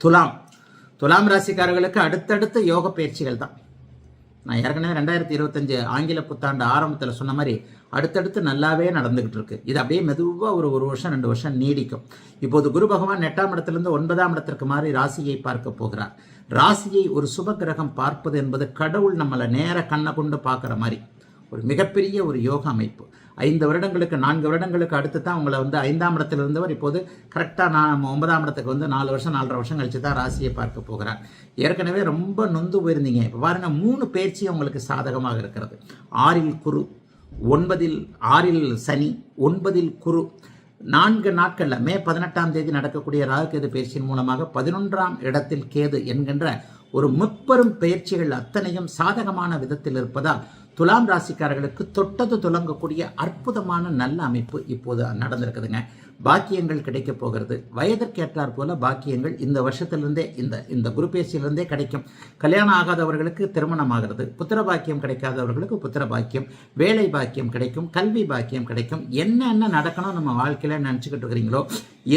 துலாம் ராசிக்காரர்களுக்கு அடுத்தடுத்த யோக பயிற்சிகள் தான். நான் ஏற்கனவே 2025 ஆங்கில புத்தாண்டு ஆரம்பத்தில் சொன்ன மாதிரி அடுத்தடுத்து நல்லாவே நடந்துகிட்டு இருக்கு. இது அப்படியே மெதுவாக ஒரு வருஷம் 2 வருஷம் நீடிக்கும். இப்போது குரு பகவான் 8ஆம் இடத்திலிருந்து 9ஆம் இடத்திற்கு மாறி ராசியை பார்க்க போகிறார். ராசியை ஒரு சுப கிரகம் பார்ப்பது என்பது கடவுள் நம்மளை நேர கண்ணை கொண்டு பார்க்குற மாதிரி ஒரு மிகப்பெரிய ஒரு யோக அமைப்பு. 5 வருடங்களுக்கு 4 வருடங்களுக்கு அடுத்து தான் உங்களை 5ஆம் இடத்துல இருந்தவர் இப்போது கரெக்டாக 9ஆம் இடத்துக்கு 4 வருஷம் 4.5 வருஷம் கழிச்சு தான் ராசியை பார்க்க போகிறார். ஏற்கனவே ரொம்ப நொந்து போயிருந்தீங்க. இப்போ பாருங்க 3 பயிற்சி உங்களுக்கு சாதகமாக இருக்கிறது. 6இல் குரு, 6இல் சனி, 9இல் குரு. 4 நாட்களில் மே 18ஆம் தேதி நடக்கக்கூடிய ராகுகேது பயிற்சியின் மூலமாக 11ஆம் இடத்தில் கேது என்கின்ற ஒரு முப்பெரும் பயிற்சிகள் அத்தனையும் சாதகமான விதத்தில் இருப்பதால் துலாம் ராசிக்காரர்களுக்கு தொட்டது துலங்கக்கூடிய அற்புதமான நல்ல அமைப்பு இப்போது நடந்திருக்குதுங்க. பாக்கியங்கள் கிடைக்க போகிறது. வயதிற்கேற்றார் போல பாக்கியங்கள் இந்த வருஷத்திலிருந்தே இந்த குரு பயிற்சியிலிருந்தே கிடைக்கும். கல்யாணம் ஆகாதவர்களுக்கு திருமணம் ஆகிறது, புத்திர பாக்கியம் கிடைக்காதவர்களுக்கு புத்திர பாக்கியம், வேலை பாக்கியம் கிடைக்கும், கல்வி பாக்கியம் கிடைக்கும். என்ன நடக்கணும் நம்ம வாழ்க்கையில நினச்சிக்கிட்டு இருக்கிறீங்களோ,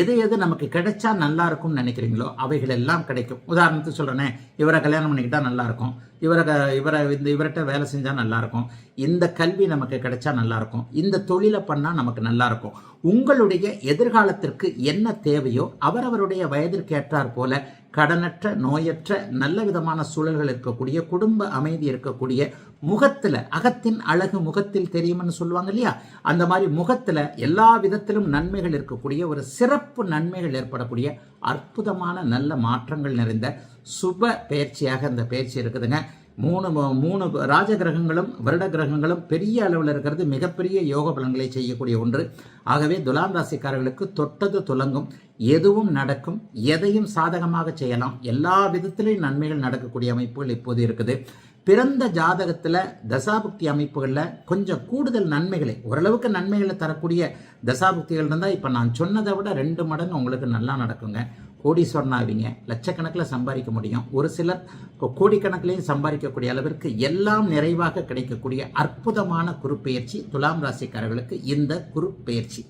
எது நமக்கு கிடைச்சா நல்லா இருக்கும்னு நினைக்கிறீங்களோ அவைகள் எல்லாம் கிடைக்கும். உதாரணத்துக்கு சொல்றேனே, இவரை கல்யாணம் பண்ணிக்கிட்டா நல்லா இருக்கும், இவர்கிட்ட வேலை செஞ்சால் நல்லாயிருக்கும், இந்த கல்வி நமக்கு கிடைச்சா நல்லாயிருக்கும், இந்த தொழிலை பண்ணால் நமக்கு நல்லாயிருக்கும். உங்களுடைய எதிர்காலத்திற்கு என்ன தேவையோ அவரவருடைய வயதிற்கு ஏற்றார் போல கடனற்ற, நோயற்ற, நல்ல விதமான சூழல்கள் இருக்கக்கூடிய, குடும்ப அமைதி இருக்கக்கூடிய, முகத்தில் அகத்தின் அழகு முகத்தில் தெரியும்னு சொல்லுவாங்க இல்லையா, அந்த மாதிரி முகத்தில் எல்லா விதத்திலும் நன்மைகள் இருக்கக்கூடிய ஒரு சிறப்பு நன்மைகள் ஏற்படக்கூடிய அற்புதமான நல்ல மாற்றங்கள் நிறைந்த சுப பயிற்சியாக இந்த பயிற்சி இருக்குதுங்க. 3 ராஜ கிரகங்களும் வருட கிரகங்களும் பெரிய அளவில் இருக்கிறது மிகப்பெரிய யோக பலன்களை செய்யக்கூடிய ஒன்று. ஆகவே துலாம் ராசிக்காரர்களுக்கு தொட்டது துலங்கும், எதுவும் நடக்கும், எதையும் சாதகமாக செய்யலாம், எல்லா விதத்திலையும் நன்மைகள் நடக்கக்கூடிய அமைப்புகள் இப்போது இருக்குது. பிறந்த ஜாதகத்தில் தசாபுக்தி அமைப்புகளில் கொஞ்சம் கூடுதல் நன்மைகளை, ஓரளவுக்கு நன்மைகளை தரக்கூடிய தசாபுக்திகள் இருந்தால் இப்போ நான் சொன்னதை விட 2 மடங்கு உங்களுக்கு நல்லா நடக்குங்க. கோடீஸ்வரன் ஆவீங்க, லட்சக்கணக்கில் சம்பாதிக்க முடியும். ஒரு சிலர் கோடிக்கணக்கிலையும் சம்பாதிக்கக்கூடிய அளவிற்கு எல்லாம் நிறைவாக கிடைக்கக்கூடிய அற்புதமான குரு பெயர்ச்சி துலாம் ராசிக்காரர்களுக்கு இந்த குரு பெயர்ச்சி.